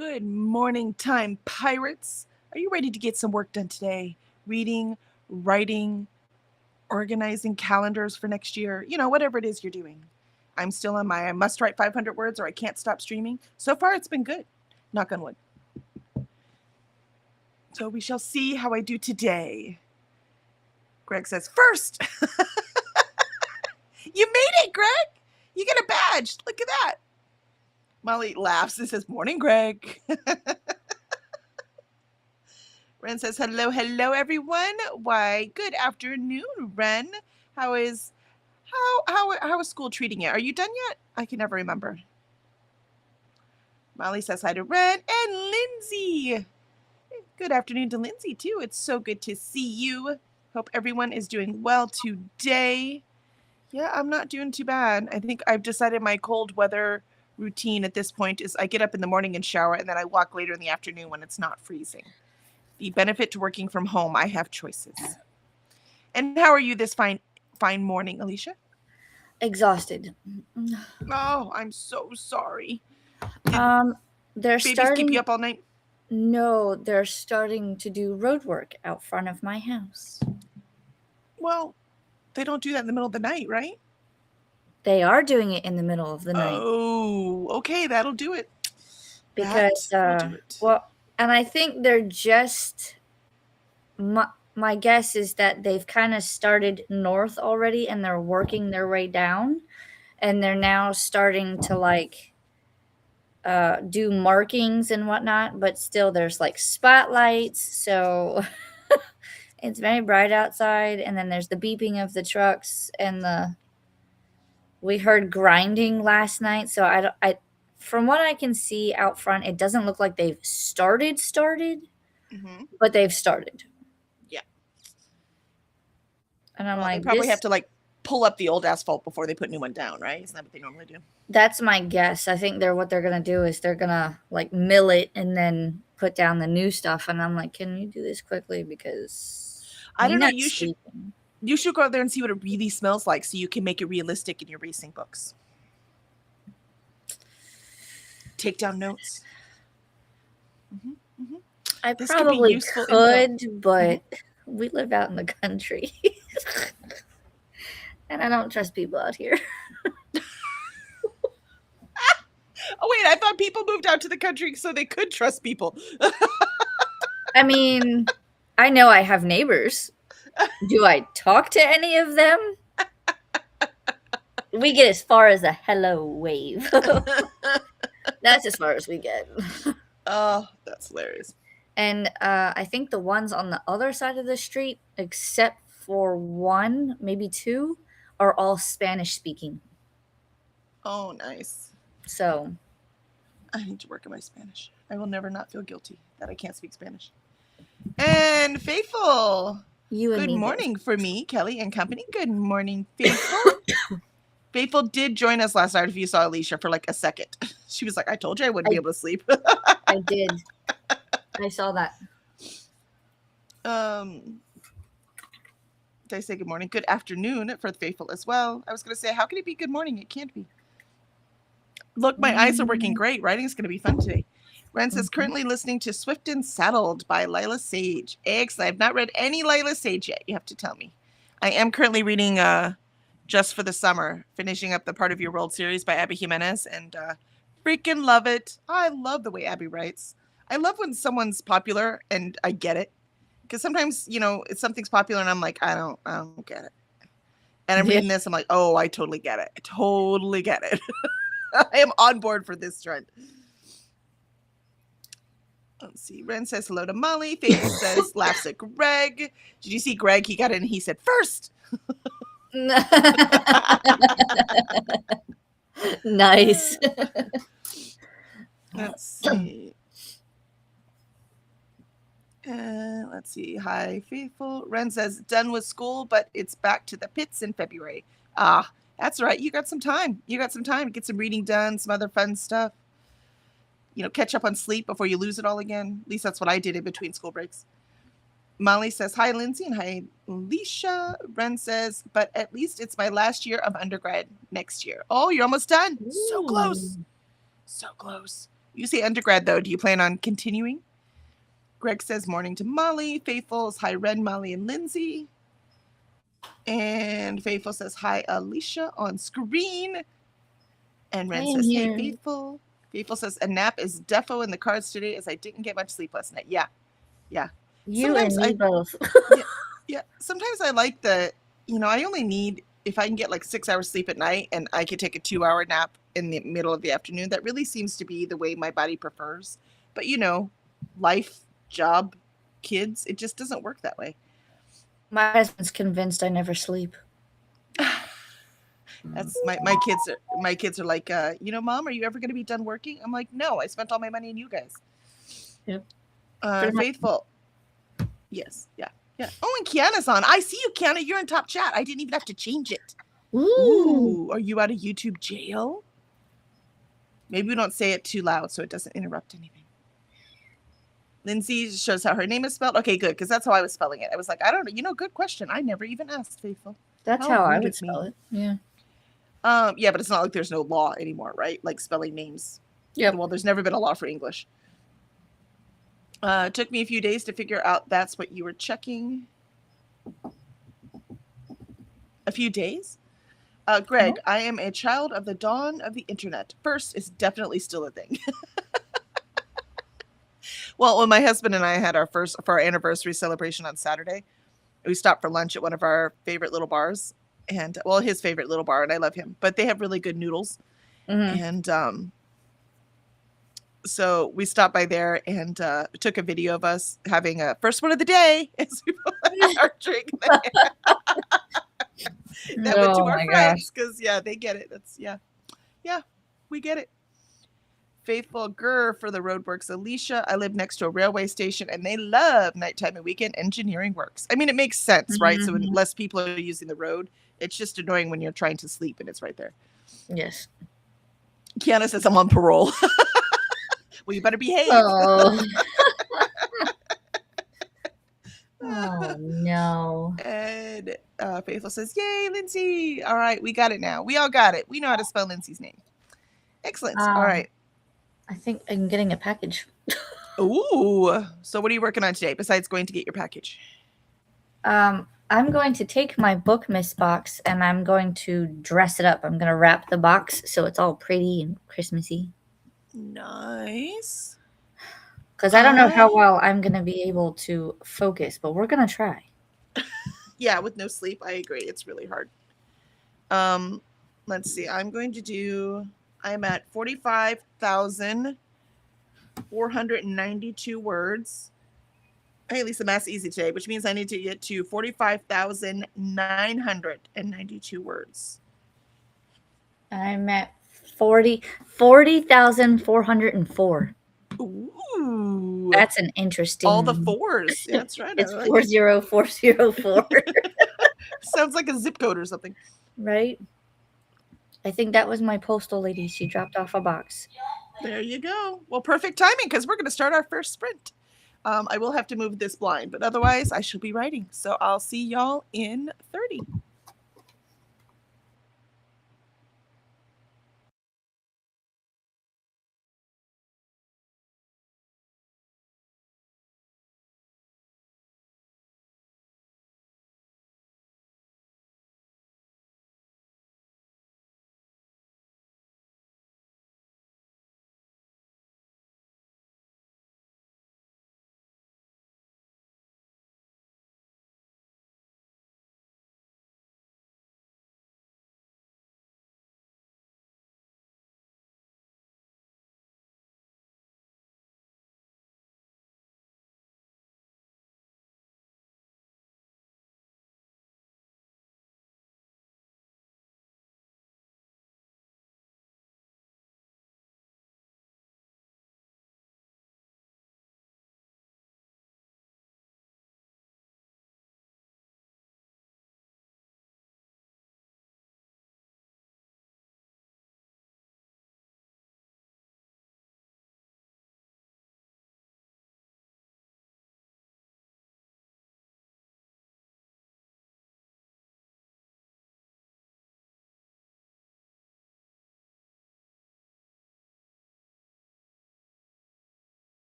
Good morning, time pirates. Are you ready to get some work done today? Reading, writing, organizing calendars for next year, whatever it is you're doing. I'm still on my I must write 500 words or I can't stop streaming. So far, it's been good. Knock on wood. So we shall see how I do today. Greg says, first! You made it, Greg! You get a badge. Look at that. Molly laughs and says, morning, Greg. Ren says, hello, everyone. Why, good afternoon, Ren. How is school treating you? Are you done yet? I can never remember. Molly says hi to Ren and Lindsay. Good afternoon to Lindsay, too. It's so good to see you. Hope everyone is doing well today. Yeah, I'm not doing too bad. I think I've decided my cold weather routine at this point is I get up in the morning and shower, and then I walk later in the afternoon when it's not freezing. The benefit to working from home, I have choices. And how are you this fine morning, Alicia? Exhausted. Oh, I'm so sorry. They're Babies starting. keep you up all night? No, they're starting to do road work out front of my house. Well, they don't do that in the middle of the night, right? They are doing it in the middle of the night. Oh, okay, that'll do it. Because well, and I think they're just my guess is that they've kind of started north already and they're working their way down, and they're now starting to do markings and whatnot, but still there's like spotlights, so it's very bright outside, and then there's the beeping of the trucks and we heard grinding last night, so I from what I can see out front, it doesn't look like they've started, mm-hmm. but they've started. Yeah. And I'm like, they probably have to pull up the old asphalt before they put new one down, right? Isn't that what they normally do? That's my guess. I think what they're gonna do is they're gonna mill it and then put down the new stuff. And I'm like, can you do this quickly? Because I don't know. You should go out there and see what it really smells like, so you can make it realistic in your racing books. Take down notes. Mm-hmm, mm-hmm. I probably could, but we live out in the country. And I don't trust people out here. Oh, wait, I thought people moved out to the country so they could trust people. I mean, I know I have neighbors. Do I talk to any of them? We get as far as a hello wave. That's as far as we get. Oh, that's hilarious. And I think the ones on the other side of the street, except for one, maybe two, are all Spanish speaking. Oh, nice. So I need to work on my Spanish. I will never not feel guilty that I can't speak Spanish. And Faithful. Good morning for me, Kelly and company. Good morning, Faithful. Faithful did join us last night, if you saw Alicia, for a second. She was like, I told you I wouldn't be able to sleep. I did. I saw that. Did I say good morning? Good afternoon for Faithful as well. I was going to say, how can it be good morning? It can't be. Look, my eyes are working great. Writing's going to be fun today. Ren says, currently listening to Swift and Saddled by Lila Sage. Excellent. I've not read any Lila Sage yet. You have to tell me. I am currently reading Just for the Summer, finishing up the Part of Your World series by Abby Jimenez, and freaking love it. I love the way Abby writes. I love when someone's popular and I get it. Because sometimes, something's popular and I'm like, I don't get it. And I'm reading this, I'm like, oh, I totally get it. I totally get it. I am on board for this trend. Let's see. Ren says hello to Molly. Faithful says, laughs at Greg. Did you see Greg? He got in and he said, first. Nice. Let's see. Let's see. Hi, Faithful. Ren says, done with school, but it's back to the pits in February. Ah, that's right. You got some time. You got some time to get some reading done, some other fun stuff. Catch up on sleep before you lose it all again. At least that's what I did in between school breaks. Molly says, hi, Lindsay, and hi, Alicia. Ren says, but at least it's my last year of undergrad next year. Oh, you're almost done. Ooh. So close. So close. You say undergrad, though. Do you plan on continuing? Greg says morning to Molly. Faithful's hi, Ren, Molly, and Lindsay. And Faithful says hi, Alicia on screen. And Ren I am says, hey, here. Faithful. Faithful says, a nap is defo in the cards today as I didn't get much sleep last night. Yeah. You Sometimes and me I both. Yeah. Sometimes I like the, I only need, if I can get like 6 hours sleep at night and I could take a 2 hour nap in the middle of the afternoon, that really seems to be the way my body prefers. But life, job, kids, it just doesn't work that way. My husband's convinced I never sleep. That's my kids are like, Mom, are you ever going to be done working? I'm like, no, I spent all my money on you guys. Yep. Pretty much. Faithful. Yes. Yeah. Oh, and Kiana's on. I see you, Kiana. You're in top chat. I didn't even have to change it. Ooh, are you out of YouTube jail? Maybe we don't say it too loud so it doesn't interrupt anything. Lindsay shows how her name is spelled. Okay, good, because that's how I was spelling it. I was like, I don't know. Good question. I never even asked, Faithful. That's how I would spell it. Yeah. Yeah, but it's not like there's no law anymore, right? Like spelling names. Yeah. Well, there's never been a law for English. It took me a few days to figure out that's what you were checking. A few days? Greg, I am a child of the dawn of the internet. First is definitely still a thing. Well, when my husband and I had for our anniversary celebration on Saturday, we stopped for lunch at one of our favorite little bars, and his favorite little bar, and I love him, but they have really good noodles. And so we stopped by there and took a video of us having a first one of the day as we put our drink there. That went to our friends because they get it. That's we get it. Faithful Gurr for the roadworks. Alicia, I live next to a railway station and they love nighttime and weekend engineering works. I mean, it makes sense, right? So when less people are using the road, it's just annoying when you're trying to sleep and it's right there. Yes. Kiana says I'm on parole. Well, you better behave. Oh. Oh no. And Faithful says, yay, Lindsay. All right, we got it now. We all got it. We know how to spell Lindsay's name. Excellent. All right. I think I'm getting a package. Ooh. So what are you working on today besides going to get your package? I'm going to take my Bookmas box and I'm going to dress it up. I'm going to wrap the box so it's all pretty and Christmassy. Nice. Because I don't know how well I'm going to be able to focus, but we're going to try. Yeah, with no sleep, I agree. It's really hard. Let's see. I'm at 45,492 words. Hey, Lisa, math's easy today, which means I need to get to 45,992 words. I'm at 40,404. Ooh. That's an interesting. All the fours. Yeah, that's right. It's 40404. Sounds like a zip code or something. Right? I think that was my postal lady. She dropped off a box. There you go. Well, perfect timing because we're going to start our first sprint. I will have to move this blind, but otherwise I shall be writing. So I'll see y'all in 30.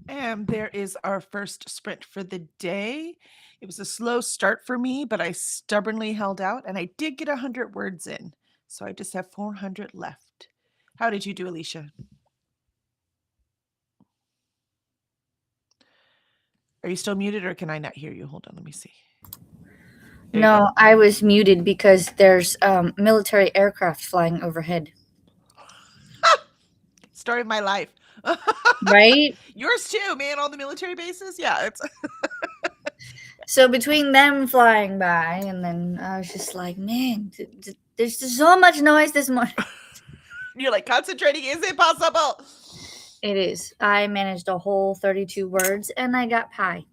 And there is our first sprint for the day. It was a slow start for me, but I stubbornly held out and I did get 100 words in. So I just have 400 left. How did you do, Alicia? Are you still muted or can I not hear you? Hold on, let me see. There you go. No, I was muted because there's military aircraft flying overhead. Story of my life. Right? Yours too, man. All the military bases. Yeah, it's So between them flying by, and then I was just like, man, there's just so much noise this morning. you're like concentrating is impossible. It is. I managed a whole 32 words, and I got pie.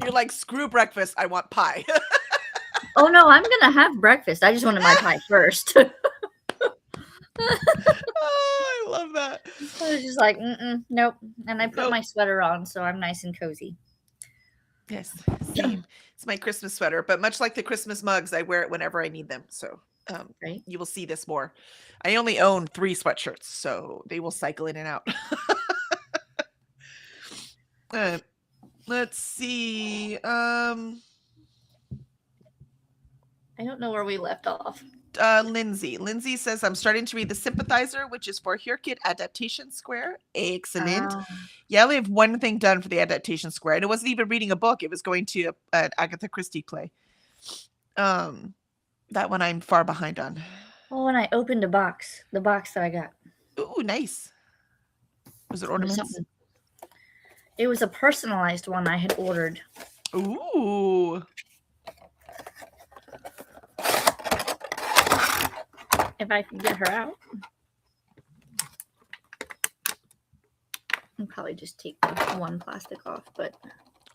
You're like, screw breakfast. I want pie. Oh no, I'm gonna have breakfast. I just wanted my pie first. Oh, I love that. I was just like, nope. And I put Nope. my sweater on, so I'm nice and cozy. Yes, same. It's my Christmas sweater, but much like the Christmas mugs, I wear it whenever I need them. So Right? you will see this more. I only own 3 sweatshirts, so they will cycle in and out. Let's see. I don't know where we left off. Lindsay. Lindsay says, I'm starting to read The Sympathizer, which is for Here Kid Adaptation Square. Excellent. Yeah, I only have one thing done for the Adaptation Square. And it wasn't even reading a book. It was going to an Agatha Christie play. That one I'm far behind on. Oh, and I opened the box that I got. Ooh, nice. Was it Or ornaments? something. It was a personalized one I had ordered. Ooh. If I can get her out. I'll probably just take the one plastic off, but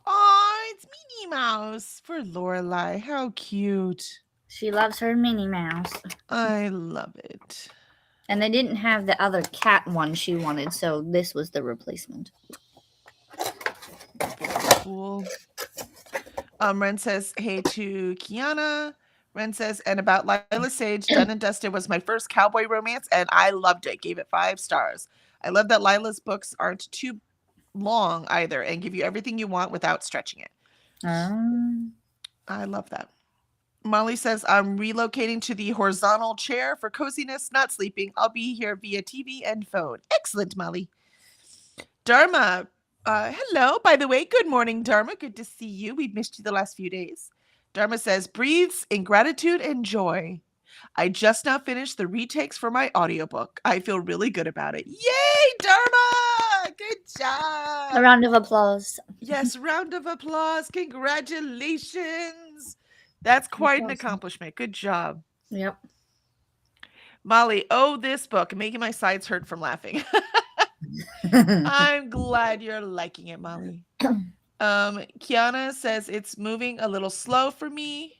Oh, it's Minnie Mouse for Lorelai. How cute. she loves her Minnie Mouse. I love it. And they didn't have the other cat one she wanted, so this was the replacement. Cool. Ren says, hey to Kiana. Ren says, and about Lila Sage, Done and Dusted was my first cowboy romance, and I loved it. Gave it 5 stars. I love that Lila's books aren't too long either and give you everything you want without stretching it. I love that. Molly says, I'm relocating to the horizontal chair for coziness, not sleeping. I'll be here via TV and phone. Excellent, Molly. Dharma, hello. By the way, good morning, Dharma. Good to see you. We've missed you the last few days. Dharma says, breathes in gratitude and joy. I just now finished the retakes for my audiobook. I feel really good about it. Yay, Dharma! Good job. A round of applause. Yes, round of applause. Congratulations. That's quite an awesome. accomplishment. Good job. Yep. Molly, this book, making my sides hurt from laughing. I'm glad you're liking it, Molly. Kiana says it's moving a little slow for me.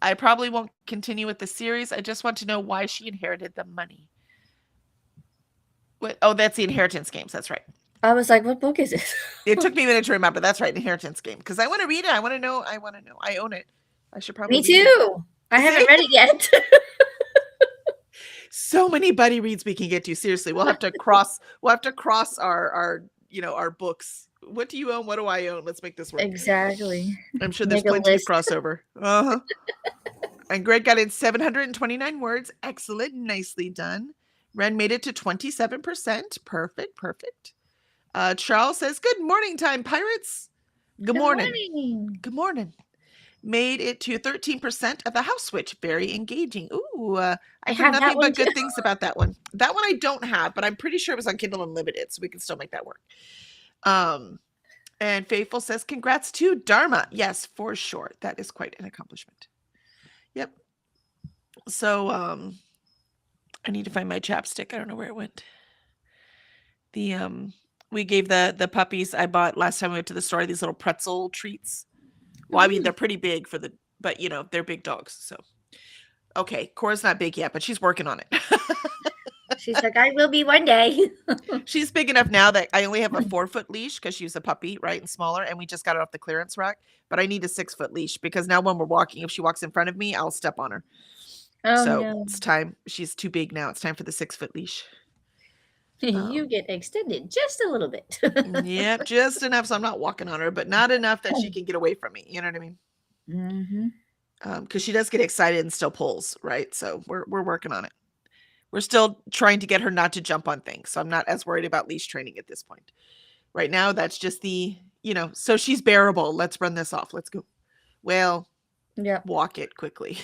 I probably won't continue with the series. I just want to know why she inherited the money. What? Oh, that's the Inheritance Games. That's right. I was like, what book is it? It took me a minute to remember. That's right, Inheritance Game. Because I want to read it. I want to know. I own it. I should probably. Me too. I haven't read it yet. So many buddy reads we can get to. Seriously, we'll have to cross. We'll have to cross our our books. What do you own? What do I own? Let's make this work. Exactly. I'm sure there's Make a plenty of list. crossover. And Greg got in 729 words. Excellent. Nicely done. Ren made it to 27%. Perfect. Charles says, good morning time, pirates. Good morning. Good morning. Made it to 13% of the house switch. Very engaging. Ooh, I heard have that nothing one but good too. things about that one. That one I don't have, but I'm pretty sure it was on Kindle Unlimited, so we can still make that work. And Faithful says, congrats to Dharma. Yes, for sure. That is quite an accomplishment. Yep. So I need to find my chapstick. I don't know where it went. We gave the puppies I bought last time we went to the store these little pretzel treats. Well, I mean, they're pretty big but they're big dogs. So, okay. Cora's not big yet, but she's working on it. She's like, I will be one day. She's big enough now that I only have a 4-foot leash because she was a puppy, right? And smaller. And we just got it off the clearance rack, but I need a 6-foot leash because now when we're walking, if she walks in front of me, I'll step on her. Oh So no. it's time. She's too big now. It's time for the 6-foot leash. You get extended just a little bit. Yep, just enough so I'm not walking on her, but not enough that she can get away from me. You know what I mean? Mm-hmm. Because she does get excited and still pulls, right? So we're working on it. We're still trying to get her not to jump on things. So I'm not as worried about leash training at this point. Right now, that's just so she's bearable. Let's run this off. Let's go. Well, Yep. walk it quickly.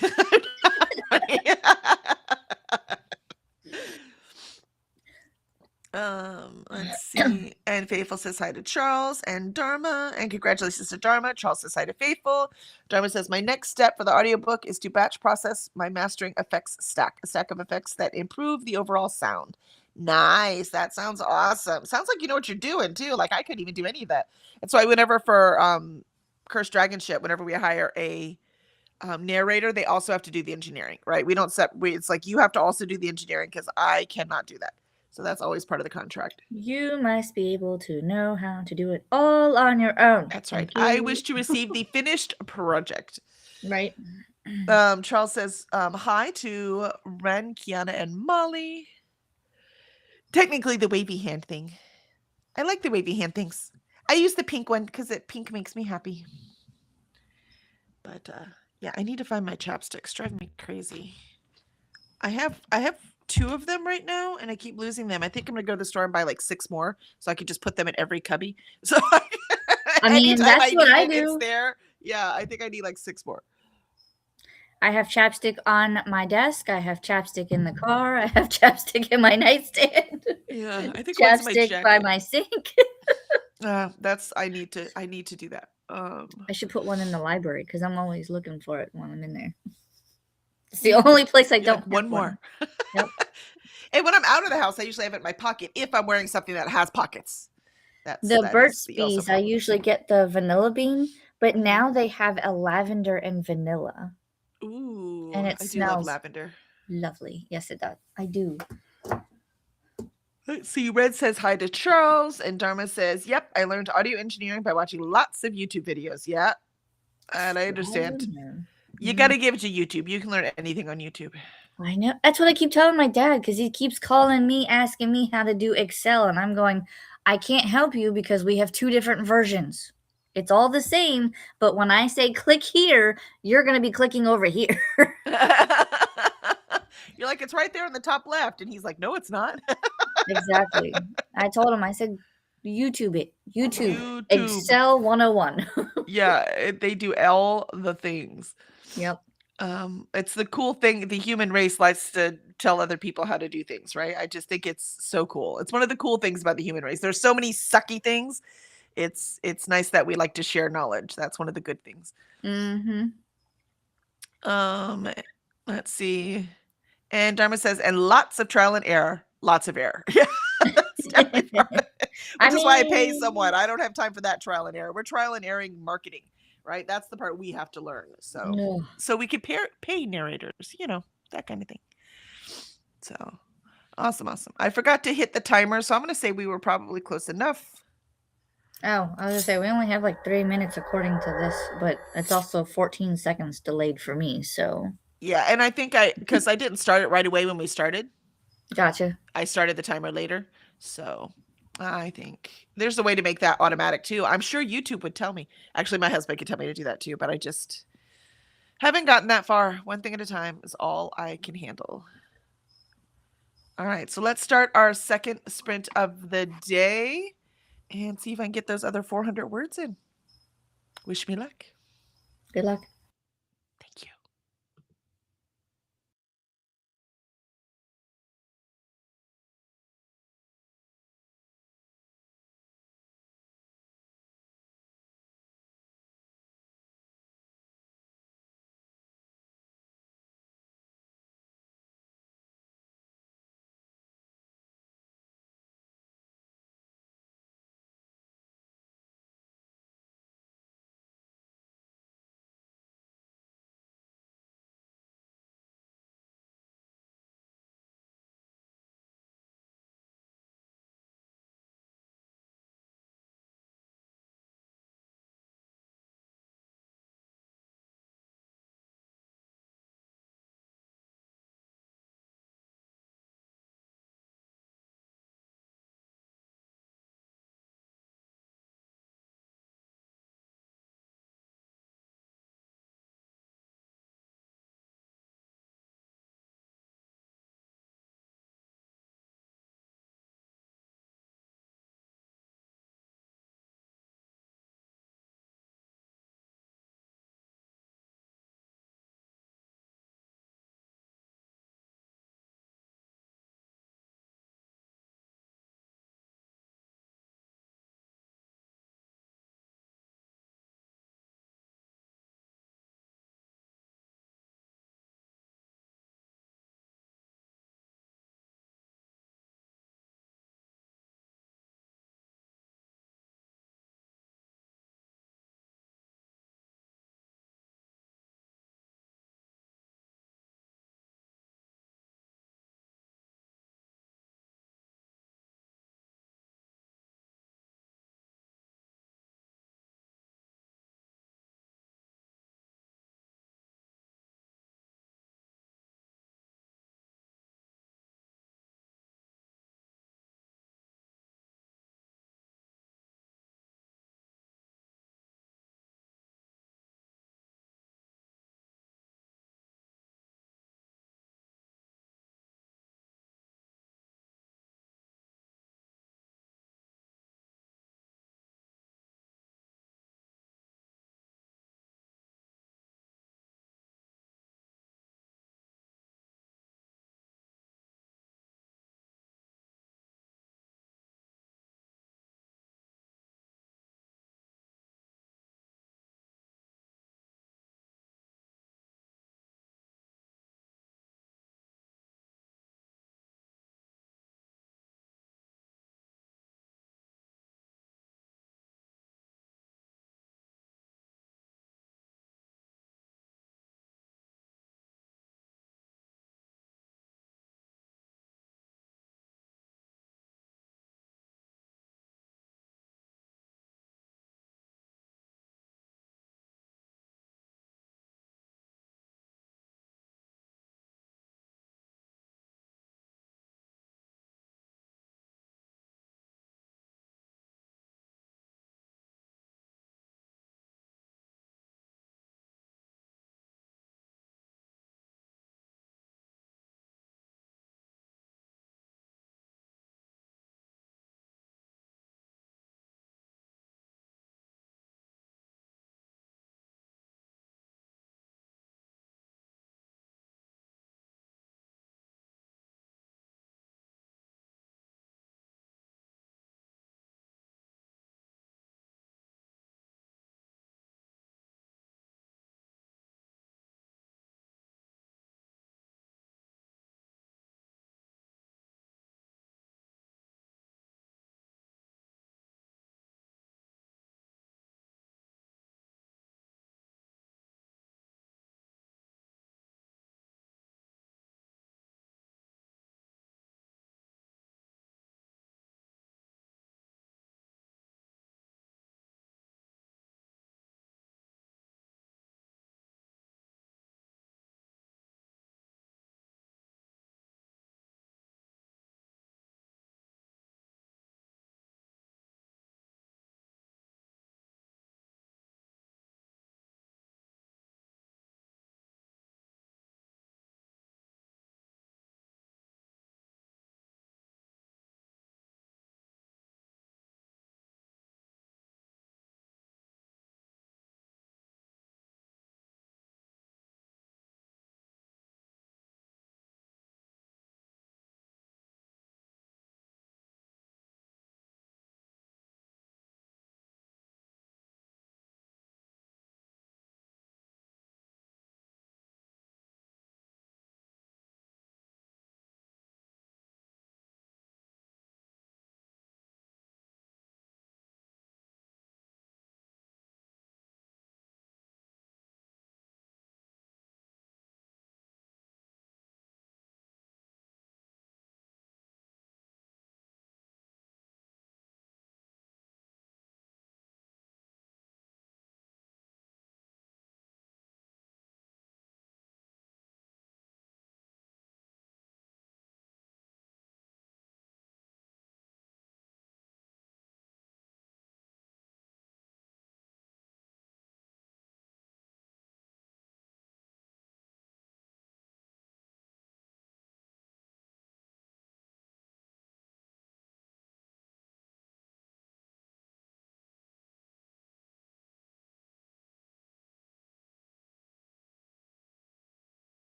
Let's see. And Faithful says hi to Charles and Dharma. And congratulations to Dharma. Charles says hi to Faithful. Dharma says, my next step for the audiobook is to batch process my mastering effects stack, a stack of effects that improve the overall sound. Nice. That sounds awesome. Sounds like you know what you're doing too. Like I couldn't even do any of that. And so whenever for Cursed Dragon Ship, whenever we hire a narrator, they also have to do the engineering, right? We don't set, it's like you have to also do the engineering because I cannot do that. So that's always part of the contract. You must be able to know how to do it all on your own. That's right. I wish to receive the finished project. Right. Charles says hi to Ren, Kiana, and Molly. Technically, the wavy hand thing. I like the wavy hand things. I use the pink one because pink makes me happy. But yeah, I need to find my chapsticks. Driving me crazy. I have 2 of them right now, and I keep losing them. I think I'm gonna go to the store and buy like 6 more, so I could just put them in every cubby. So I mean, that's what I do. It's there. Yeah, I think I need like 6 more. I have chapstick on my desk. I have chapstick in the car. I have chapstick in my nightstand. Yeah, I think one's in my Chapstick by jacket. my sink. I need to do that. I should put one in the library because I'm always looking for it when I'm in there. It's the only place I don't. Like, one more. Yep. And when I'm out of the house, I usually have it in my pocket if I'm wearing something that has pockets. The Burt's Bees, I usually get the vanilla bean, but now they have a lavender and vanilla. Ooh, and it I do smells love lavender. lovely. Yes, it does. I do. Let's see. Red says hi to Charles, and Dharma says, "Yep, I learned audio engineering by watching lots of YouTube videos." Yeah, and I understand. You got to give it to YouTube. You can learn anything on YouTube. I know. That's what I keep telling my dad because he keeps calling me, asking me how to do Excel, and I'm going, I can't help you because we have 2 different versions. It's all the same, but when I say click here, you're going to be clicking over here. You're like, it's right there in the top left. And he's like, no, it's not. Exactly. I told him, I said, YouTube it. YouTube. Excel 101. Yeah, they do all the things. Yep. It's the cool thing. The human race likes to tell other people how to do things, right? I just think it's so cool. It's one of the cool things about the human race. There's so many sucky things. It's nice that we like to share knowledge. That's one of the good things. Mm-hmm. Let's see. And Dharma says, and lots of trial and error. Lots of error. Yeah. That's definitely part of it. Which is why I pay someone. I don't have time for that trial and error. We're trial and erroring marketing, right? That's the part we have to learn. So we could pay narrators, that kind of thing. So awesome. I forgot to hit the timer, so I'm going to say we were probably close enough. Oh, I was going to say, we only have like 3 minutes according to this, but it's also 14 seconds delayed for me, so. Yeah, and I think because I didn't start it right away when we started. Gotcha. I started the timer later, so I think there's a way to make that automatic too. I'm sure YouTube would tell me. Actually, my husband could tell me to do that too, but I just haven't gotten that far. One thing at a time is all I can handle. All right, so let's start our second sprint of the day and see if I can get those other 400 words in. Wish me luck. Good luck.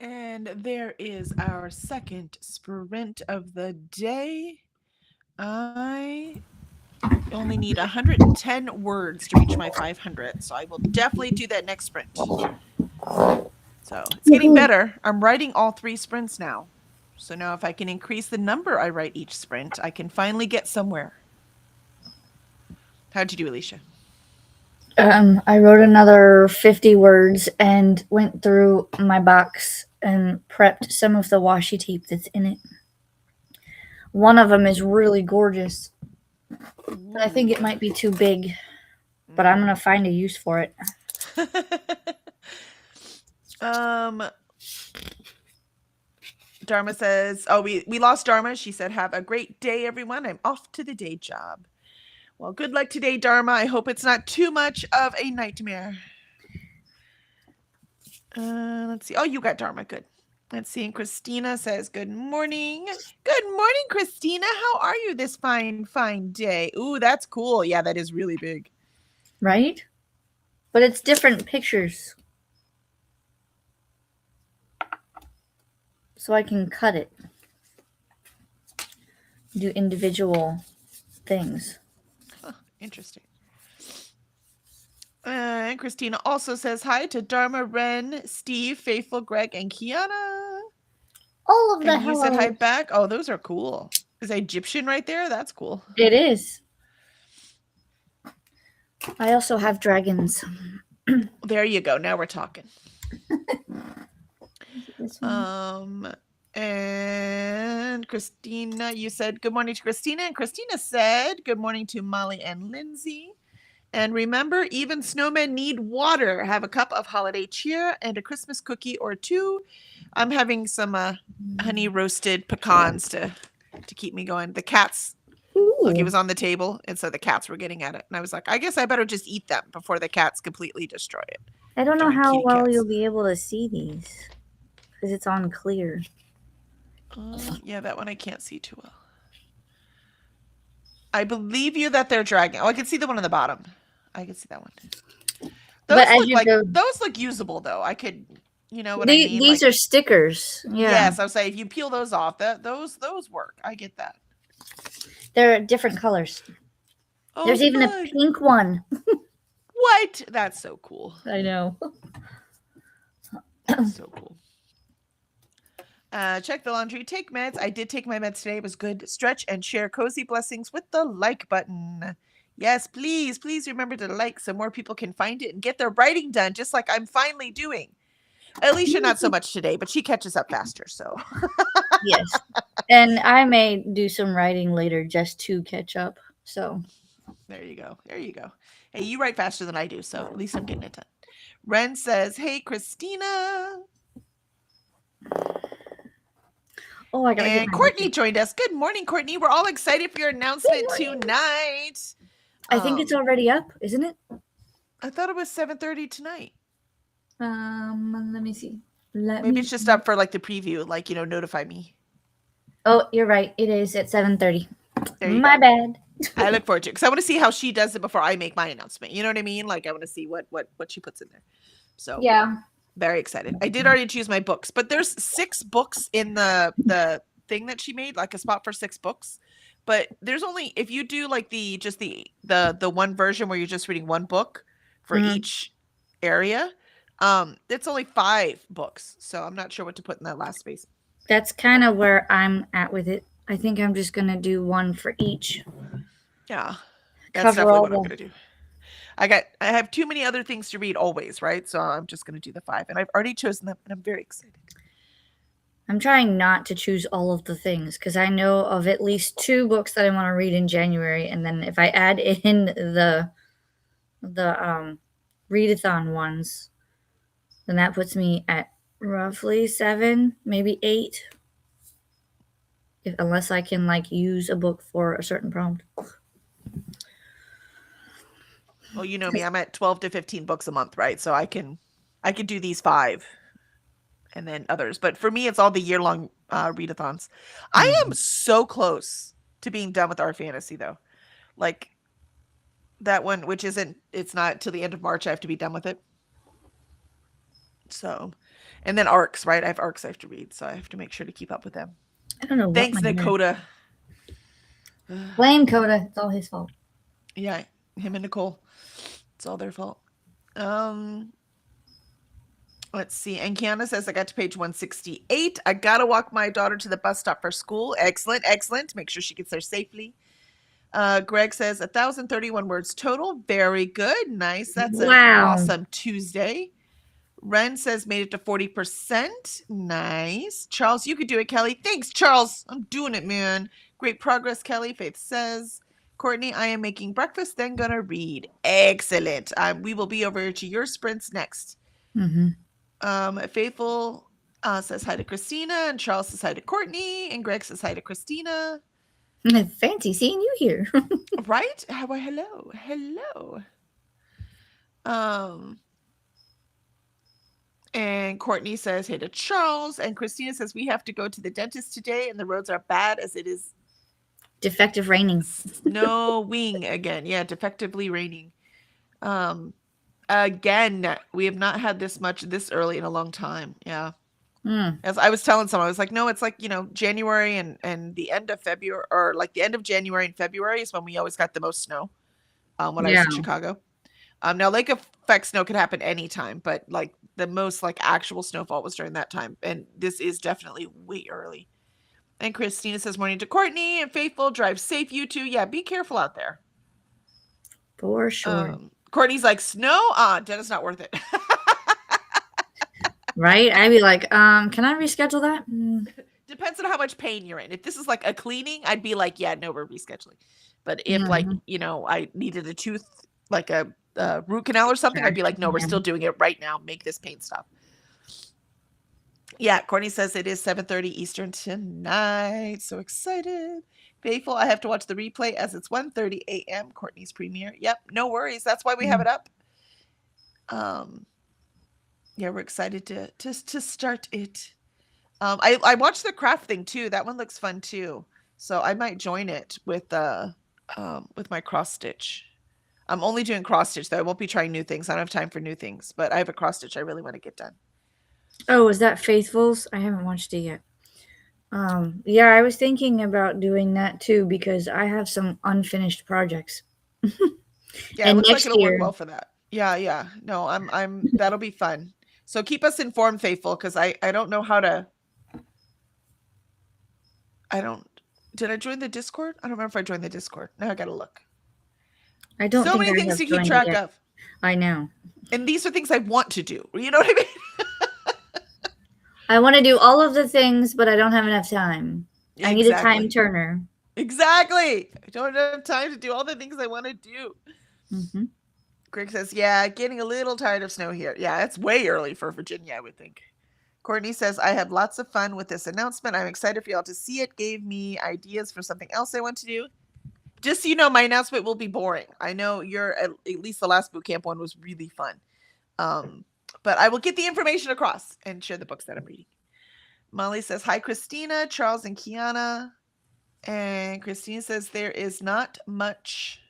And there is our second sprint of the day. I only need 110 words to reach my 500, so I will definitely do that next sprint. So it's getting better. I'm writing all 3 sprints now. So now if I can increase the number I write each sprint, I can finally get somewhere. How'd you do, Alicia? I wrote another 50 words and went through my box and prepped some of the washi tape that's in it. One of them is really gorgeous, but I think it might be too big. But I'm gonna find a use for it. Dharma says, oh, we lost Dharma. She said, have a great day, everyone. I'm off to the day job. Well, good luck today, Dharma. I hope it's not too much of a nightmare. Let's see. Oh, you got Dharma. Good. Let's see. And Christina says, good morning. Good morning, Christina. How are you this fine day? Ooh, that's cool. Yeah, that is really big. Right? But it's different pictures. So I can cut it. Do individual things. Huh, interesting. And Christina also says hi to Dharma, Ren, Steve, Faithful, Greg, and Kiana. All of the And you said hi hellos. back. Oh, those are cool. Is that Egyptian right there? That's cool. It is. I also have dragons. There you go. Now we're talking. This one. And Christina, you said good morning to Christina, and Christina said good morning to Molly and Lindsay. And remember, even snowmen need water. Have a cup of holiday cheer and a Christmas cookie or two. I'm having some honey roasted pecans to keep me going. The cats, look, it was on the table, and so the cats were getting at it. And I was like, I guess I better just eat them before the cats completely destroy it. I don't know Darn how kitty well cats. you'll be able to see these because it's on clear. Yeah, that one I can't see too well. I believe you that they're dragging. Oh, I can see the one on the bottom. I can see that one. Those look usable though. I could, you know what I mean? These are stickers. Yeah. Yes, I would say if you peel those off, those work. I get that. They're different colors. Oh, there's even a pink one. What? That's so cool. I know. That's so cool. Check the laundry. Take meds. I did take my meds today. It was good. Stretch and share cozy blessings with the like button. Yes, please remember to like so more people can find it and get their writing done, just like I'm finally doing. Alicia, not so much today, but she catches up faster. So yes, and I may do some writing later just to catch up. So there you go. Hey, you write faster than I do, so at least I'm getting it done. Ren says, "Hey, Christina." Oh, I got it. And Courtney joined us. Good morning, Courtney. We're all excited for your announcement tonight. I think it's already up, isn't it? I thought it was 7:30 tonight. Let me see. Maybe it's just up for like the preview, like, notify me. Oh, you're right. It is at 7:30. My bad. I look forward to it because I want to see how she does it before I make my announcement. You know what I mean? Like I want to see what she puts in there. So yeah. Very excited. I did already choose my books, but there's 6 books in the thing that she made, like a spot for 6 books. But there's only, if you do like the one version where you're just reading one book for each area, it's only 5 books. So I'm not sure what to put in that last space. That's kind of where I'm at with it. I think I'm just gonna do one for each. Yeah, that's definitely what I'm gonna do. I have too many other things to read always, right? So I'm just going to do the 5, and I've already chosen them, and I'm very excited. I'm trying not to choose all of the things because I know of at least 2 books that I want to read in January, and then if I add in the readathon ones, then that puts me at roughly 7, maybe 8, unless I can like use a book for a certain prompt. Well, you know me, I'm at 12 to 15 books a month, right? So I can do these 5 and then others. But for me, it's all the year-long readathons. I am so close to being done with our fantasy, though. Like that one, which it's not till the end of March, I have to be done with it. So, and then ARCs, right? I have ARCs I have to read, so I have to make sure to keep up with them. I don't know what Thanks, my Dakota. Blame Coda. It's all his fault. Yeah, him and Nicole. It's all their fault. Let's see. And Kiana says, I got to page 168. I got to walk my daughter to the bus stop for school. Excellent, excellent. Make sure she gets there safely. Greg says 1,031 words total. Very good. Nice. That's an Wow. awesome Tuesday. Ren says made it to 40%. Nice. Charles, you could do it, Kelly. Thanks, Charles. I'm doing it, man. Great progress, Kelly. Faith says. Courtney, I am making breakfast, then gonna read. Excellent. We will be over to your sprints next. Faithful says hi to Christina, and Charles says hi to Courtney, and Greg says hi to Christina. Fancy seeing you here. Right? Why, hello. And Courtney says hey to Charles, and Christina says we have to go to the dentist today, and the roads are bad as it is defective raining. Snowing again. Yeah, defectively raining. Again, we have not had this much this early in a long time. Yeah. As I was telling someone, I was like, no, it's like, January and the end of February, or like the end of January and February is when we always got the most snow when I was in Chicago. Now lake effect snow could happen anytime, but like the most like actual snowfall was during that time. And this is definitely way early. And Christina says morning to Courtney, and Faithful, drive safe, you two. Yeah, be careful out there. For sure. Courtney's like, snow? Dennis, not worth it. Right? I'd be like, can I reschedule that? Depends on how much pain you're in. If this is like a cleaning, I'd be like, yeah, no, we're rescheduling. But if like, I needed a tooth, like a root canal or something, I'd be like, no, we're still doing it right now. Make this pain stop. Yeah, Courtney says it is 7:30 Eastern tonight. So excited. Faithful, I have to watch the replay as it's 1:30 a.m. Courtney's premiere. Yep, no worries. That's why we have it up. Yeah, we're excited to start it. I watched the craft thing too. That one looks fun too. So I might join it with my cross stitch. I'm only doing cross stitch though. I won't be trying new things. I don't have time for new things, but I have a cross stitch I really want to get done. Oh, is that Faithfuls? I haven't watched it yet. Yeah, I was thinking about doing that too because I have some unfinished projects. Yeah, it looks like it'll work well for that. Yeah. No, I'm that'll be fun. So keep us informed, Faithful, because I don't know how to. Did I join the Discord? I don't remember if I joined the Discord. Now I gotta look. I don't. So many things to keep track of. I know. And these are things I want to do. You know what I mean? I want to do all of the things, but I don't have enough time. Exactly. I need a time turner. Exactly. I don't have time to do all the things I want to do. Greg says, yeah, getting a little tired of snow here. Yeah, it's way early for Virginia, I would think. Courtney says, I had lots of fun with this announcement. I'm excited for y'all to see it. Gave me ideas for something else I want to do. Just so you know, my announcement will be boring. I know at least the last boot camp one was really fun. But I will get the information across and share the books that I'm reading. Molly says, hi, Christina, Charles, and Kiana. And Christina says, there is not much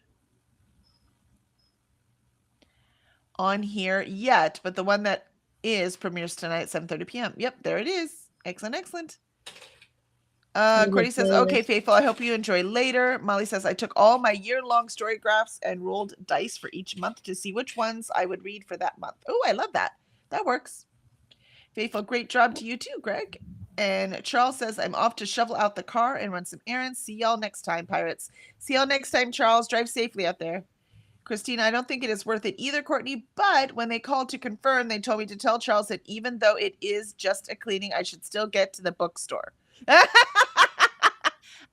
on here yet, but the one that is premieres tonight at 7:30 p.m. Yep, there it is. Excellent. Courtney says, okay, Faithful, I hope you enjoy later. Molly says, I took all my year-long story graphs and rolled dice for each month to see which ones I would read for that month. Oh, I love that. That works. Faithful, great job to you too, Greg. And Charles says, I'm off to shovel out the car and run some errands. See y'all next time, pirates. See y'all next time, Charles. Drive safely out there. Christina, I don't think it is worth it either, Courtney, but when they called to confirm, they told me to tell Charles that even though it is just a cleaning, I should still get to the bookstore.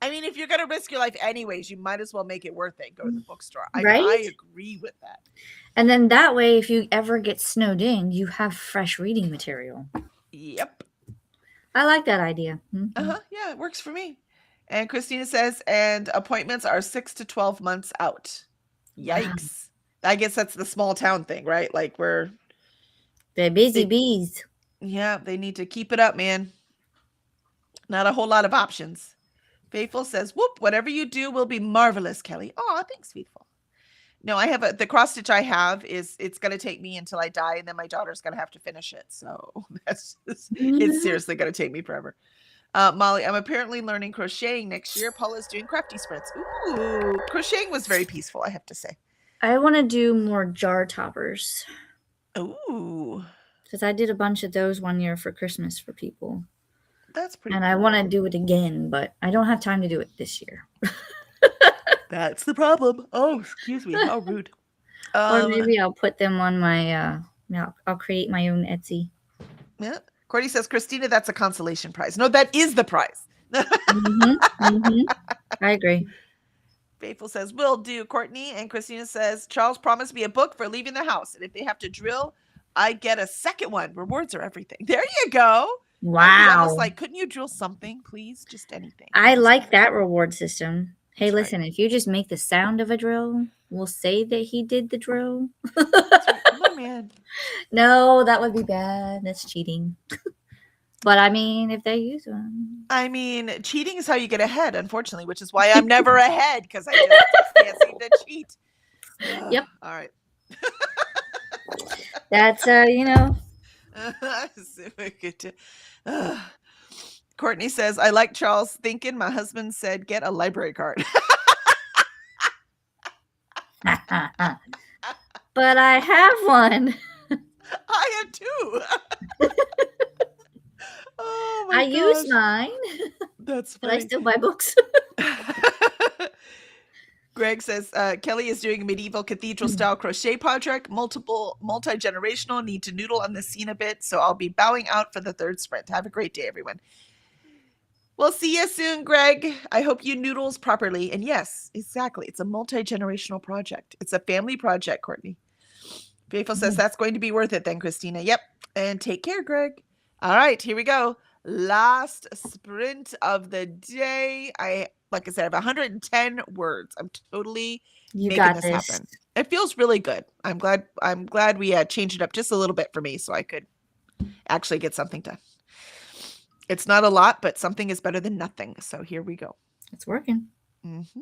I mean, if you're going to risk your life anyways, you might as well make it worth it. Go to the bookstore. Right? I agree with that. And then that way, if you ever get snowed in, you have fresh reading material. Yep. I like that idea. Yeah, it works for me. And Christina says, and appointments are 6 to 12 months out. Yikes. Wow. I guess that's the small town thing, right? Like they're busy bees. Yeah, they need to keep it up, man. Not a whole lot of options. Faithful says, whoop, whatever you do will be marvelous, Kelly. Oh, thanks, Faithful. No, I have the cross stitch I have is it's gonna take me until I die, and then my daughter's gonna have to finish it. So it's seriously gonna take me forever. Molly, I'm apparently learning crocheting next year. Paula's doing crafty sprints. Ooh, crocheting was very peaceful, I have to say. I want to do more jar toppers Ooh, because I did a bunch of those one year for Christmas for people. that's pretty And cool. I want to do it again, but I don't have time to do it this year. That's the problem. Oh, excuse me. How rude. Or maybe I'll put them on my, I'll create my own Etsy. Yeah. Courtney says, Christina, that's a consolation prize. No, that is the prize. I agree. Faithful says, will do, Courtney. And Christina says, Charles promised me a book for leaving the house. And if they have to drill, I get a second one. Rewards are everything. There you go. Wow. Almost like, couldn't you drill something, please? Just anything. I like that reward system. Hey, That's listen, if you just make the sound of a drill, we'll say that he did the drill. That's right. Come on, man. No, that would be bad. That's cheating. But I mean, if they use one. I mean, cheating is how you get ahead, unfortunately, which is why I'm never ahead, because I just can't seem to cheat. Yep. All right. That's, Courtney says, I like Charles thinking. My husband said, get a library card. But I have one. I have two. Oh my I gosh. use mine. That's But funny. I still buy books. Greg says, Kelly is doing a medieval cathedral style crochet project, multi-generational, need to noodle on the scene a bit. So I'll be bowing out for the third sprint. Have a great day, everyone. We'll see you soon, Greg. I hope you noodles properly. And yes, exactly. It's a multi-generational project. It's a family project, Courtney. Faithful says that's going to be worth it then, Christina. Yep. And take care, Greg. All right, here we go. Last sprint of the day. Like I said, I have 110 words. I'm totally making this happen. It feels really good. I'm glad we changed it up just a little bit for me so I could actually get something done. It's not a lot, but something is better than nothing. So here we go. It's working. Mm-hmm.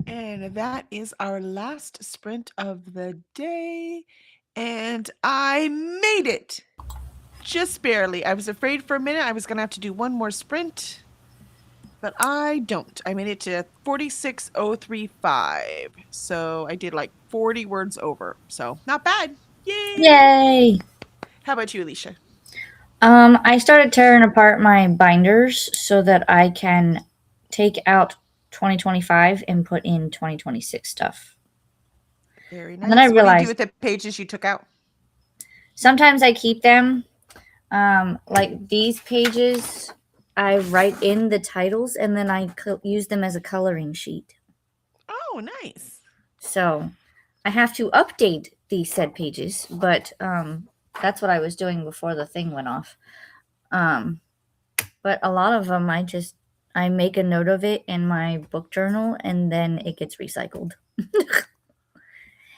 And that is our last sprint of the day. And I made it. Just barely. I was afraid for a minute I was going to have to do one more sprint, but I don't. I made it to 46035. So I did like 40 words over. So not bad. Yay. Yay! How about you, Alicia? I started tearing apart my binders so that I can take out 2025 and put in 2026 stuff. Very nice. And then I What do you do realized with the pages you took out? sometimes I keep them. Like these pages, I write in the titles and then I use them as a coloring sheet. Oh, nice. So I have to update these said pages, but that's what I was doing before the thing went off. But a lot of them, I make a note of it in my book journal and then it gets recycled.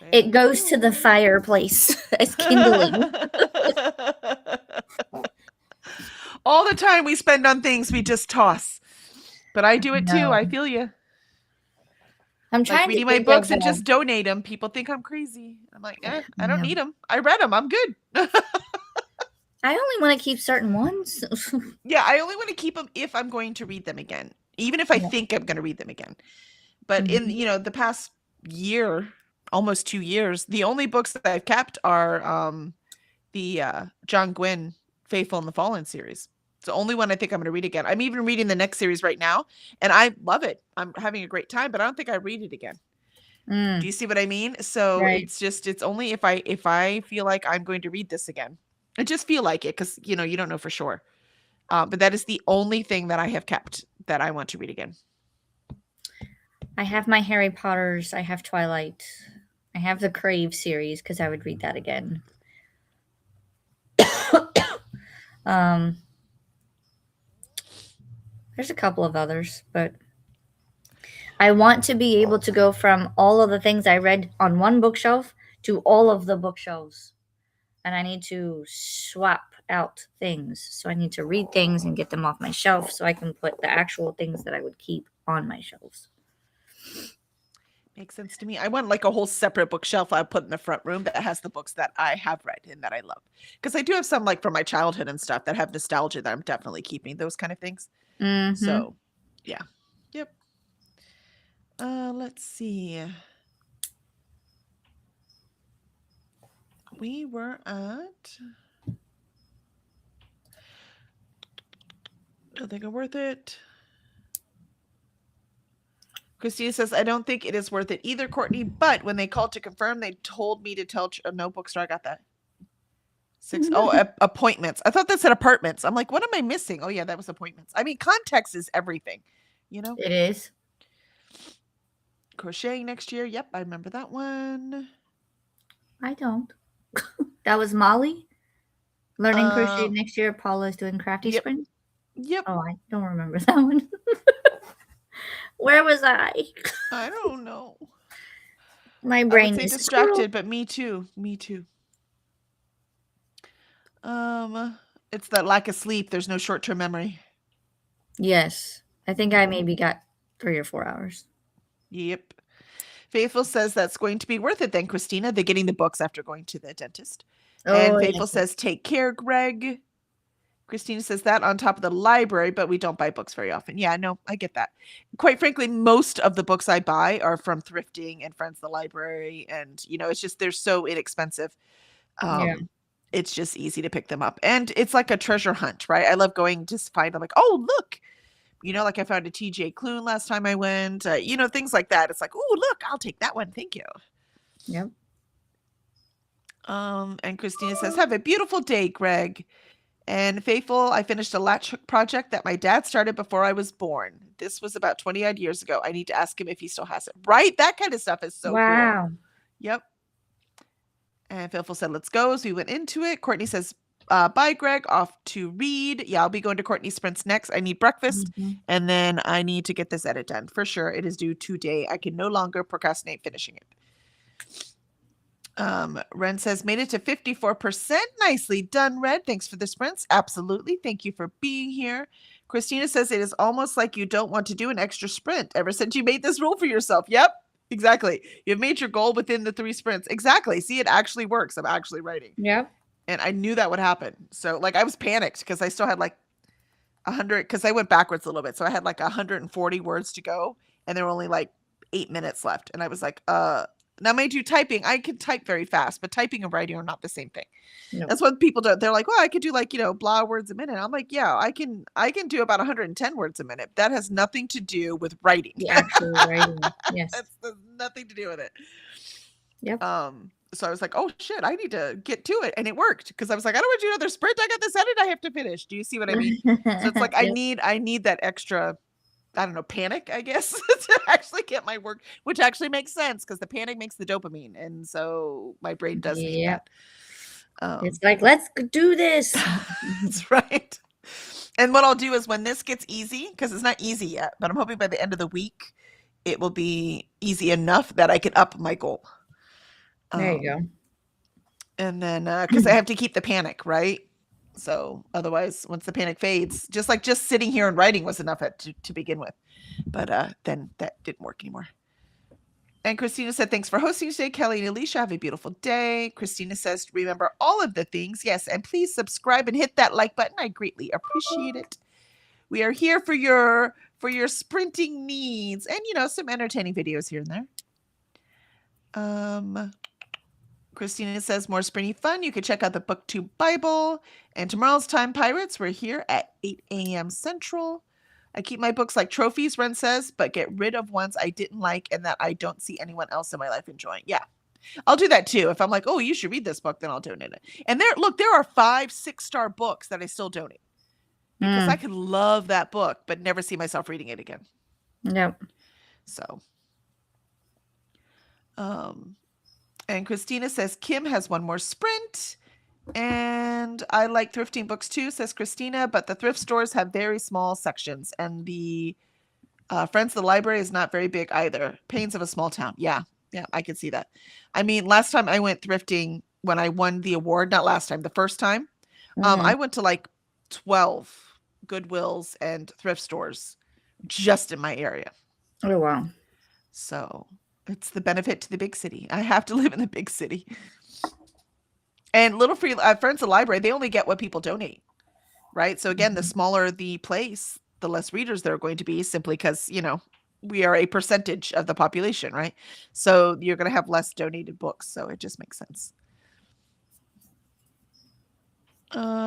It goes to the fireplace as kindling. All the time we spend on things we just toss. But I do it too. No. I feel you. I'm trying Like reading to my think books of, and just donate them. People think I'm crazy. I'm like, I don't Yeah. need them. I read them. I'm good. I only want to keep certain ones. Yeah, I only want to keep them if I'm going to read them again, even if I Yeah. think I'm going to read them again. But in the past year, almost 2 years, the only books that I've kept are the John Gwynne Faithful and the Fallen series. It's the only one I think I'm going to read again. I'm even reading the next series right now, and I love it. I'm having a great time, but I don't think I read it again. Do you see what I mean? So Right. it's only if I feel like I'm going to read this again. I just feel like it because you don't know for sure. But that is the only thing that I have kept that I want to read again. I have my Harry Potters. I have Twilight. I have the Crave series because I would read that again. There's a couple of others, but I want to be able to go from all of the things I read on one bookshelf to all of the bookshelves. And I need to swap out things. So I need to read things and get them off my shelf so I can put the actual things that I would keep on my shelves. Makes sense to me. I want like a whole separate bookshelf I put in the front room that has the books that I have read and that I love. Because I do have some like from my childhood and stuff that have nostalgia that I'm definitely keeping, those kind of things. Mm-hmm. So, yeah. Yep. Let's see. We were at... Don't think I'm worth it. Christina says, I don't think it is worth it either, Courtney, but when they called to confirm, they told me to tell no bookstore. I got that. Appointments. I thought that said apartments. I'm like, what am I missing? Oh, yeah, that was appointments. I mean, context is everything, It is. Crocheting next year. Yep, I remember that one. I don't. That was Molly. Learning crochet next year. Paula's doing crafty sprint. Yep. Oh, I don't remember that one. Where was I? I don't know. My brain I would say is distracted, but me too. It's that lack of sleep. There's no short-term memory. Yes. I think I maybe got 3 or 4 hours. Yep. Faithful says that's going to be worth it then, Christina. They're getting the books after going to the dentist. And Faithful says, take care, Greg. Christina says that on top of the library, but we don't buy books very often. Yeah, no, I get that. Quite frankly, most of the books I buy are from thrifting and Friends of the Library. And, it's just, they're so inexpensive. It's just easy to pick them up. And it's like a treasure hunt, right? I love going to find them like, oh, look. Like I found a TJ Klune last time I went, things like that. It's like, oh, look, I'll take that one. Thank you. Yep. And Christina says, have a beautiful day, Greg. And Faithful, I finished a latch hook project that my dad started before I was born. This was about 20 odd years ago. I need to ask him if he still has it. Right? That kind of stuff is so cool. Yep. And Faithful said, let's go. So we went into it. Courtney says, bye, Greg. Off to read. Yeah, I'll be going to Courtney Sprints next. I need breakfast. And then I need to get this edit done. For sure. It is due today. I can no longer procrastinate finishing it. Ren says, made it to 54%. Nicely done, Red. Thanks for the sprints. Absolutely. Thank you for being here. Christina says, it is almost like you don't want to do an extra sprint ever since you made this rule for yourself. Yep, exactly. You've made your goal within the 3 sprints. Exactly. See, it actually works. I'm actually writing. Yep. And I knew that would happen. So, like, I was panicked because I still had like 100, because I went backwards a little bit. So I had like 140 words to go, and there were only like 8 minutes left. And I was like, now mind you, typing, I can type very fast, but typing and writing are not the same thing. Nope. That's what people do. They're like, well, I could do like, blah words a minute. I'm like, yeah, I can do about 110 words a minute. That has nothing to do with writing. The actual writing. Yes. That's nothing to do with it. Yep. So I was like, oh shit, I need to get to it. And it worked, because I was like, I don't want to do another sprint. I got this edit I have to finish. Do you see what I mean? So it's like, Yep. I need that extra, I don't know, panic, I guess, to actually get my work, which actually makes sense, because the panic makes the dopamine. And so my brain does need Yep. that. It's like, let's do this. That's right. And what I'll do is, when this gets easy, because it's not easy yet, but I'm hoping by the end of the week, it will be easy enough that I can up my goal. There you go. And then, because I have to keep the panic, right? So otherwise, once the panic fades, just sitting here and writing was enough to begin with. But then that didn't work anymore. And Christina said, thanks for hosting today, Kelly and Alicia. Have a beautiful day. Christina says, remember all of the things. Yes, and please subscribe and hit that like button. I greatly appreciate it. We are here for your sprinting needs, and some entertaining videos here and there. Christina says, more sprinty fun. You can check out the BookTube Bible and tomorrow's Time Pirates. We're here at 8 a.m. Central. I keep my books like trophies, Ren says, but get rid of ones I didn't like and that I don't see anyone else in my life enjoying. Yeah, I'll do that too. If I'm like, oh, you should read this book, then I'll donate it. And there are 5 6-star books that I still donate, because I could love that book, but never see myself reading it again. Yep. So, and Christina says, Kim has one more sprint. And I like thrifting books too, says Christina, but the thrift stores have very small sections. And the Friends of the Library is not very big either. Pains of a small town. Yeah, I can see that. I mean, last time I went thrifting, when I won the award, not last time, the first time, I went to like 12 Goodwills and thrift stores just in my area. Oh, wow. So it's the benefit to the big city. I have to live in the big city. And little free Friends of the Library, they only get what people donate, right? So again, the smaller the place, the less readers there are going to be, simply because, we are a percentage of the population, right? So you're going to have less donated books. So it just makes sense.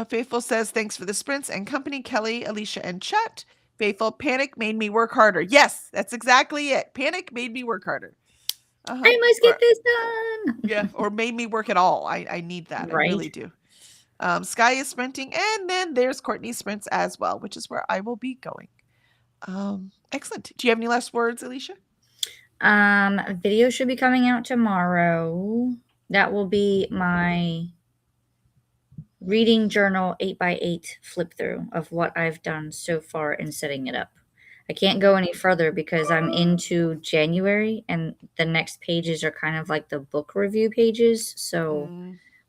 Faithful says, thanks for the sprints and company, Kelly, Alicia, and Chet. Faithful, panic made me work harder. Yes, that's exactly it. Panic made me work harder. I must get this done. Yeah, or made me work at all. I need that. Right. I really do. Sky is sprinting, and then there's Courtney sprints as well, which is where I will be going. Excellent. Do you have any last words, Alicia? Video should be coming out tomorrow. That will be my reading journal 8x8 flip through of what I've done so far in setting it up. I can't go any further because I'm into January, and the next pages are kind of like the book review pages. So,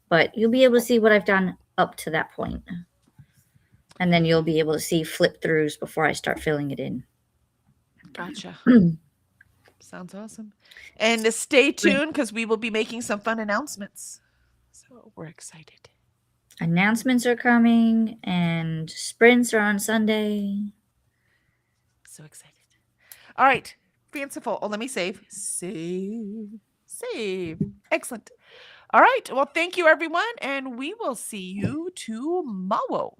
but you'll be able to see what I've done up to that point. And then you'll be able to see flip throughs before I start filling it in. Gotcha. Sounds awesome. And stay tuned, because we will be making some fun announcements. So we're excited. Announcements are coming, and sprints are on Sunday. So excited. All right. Fanciful. Oh, let me save. Save. Excellent. All right. Well, thank you, everyone. And we will see you tomorrow.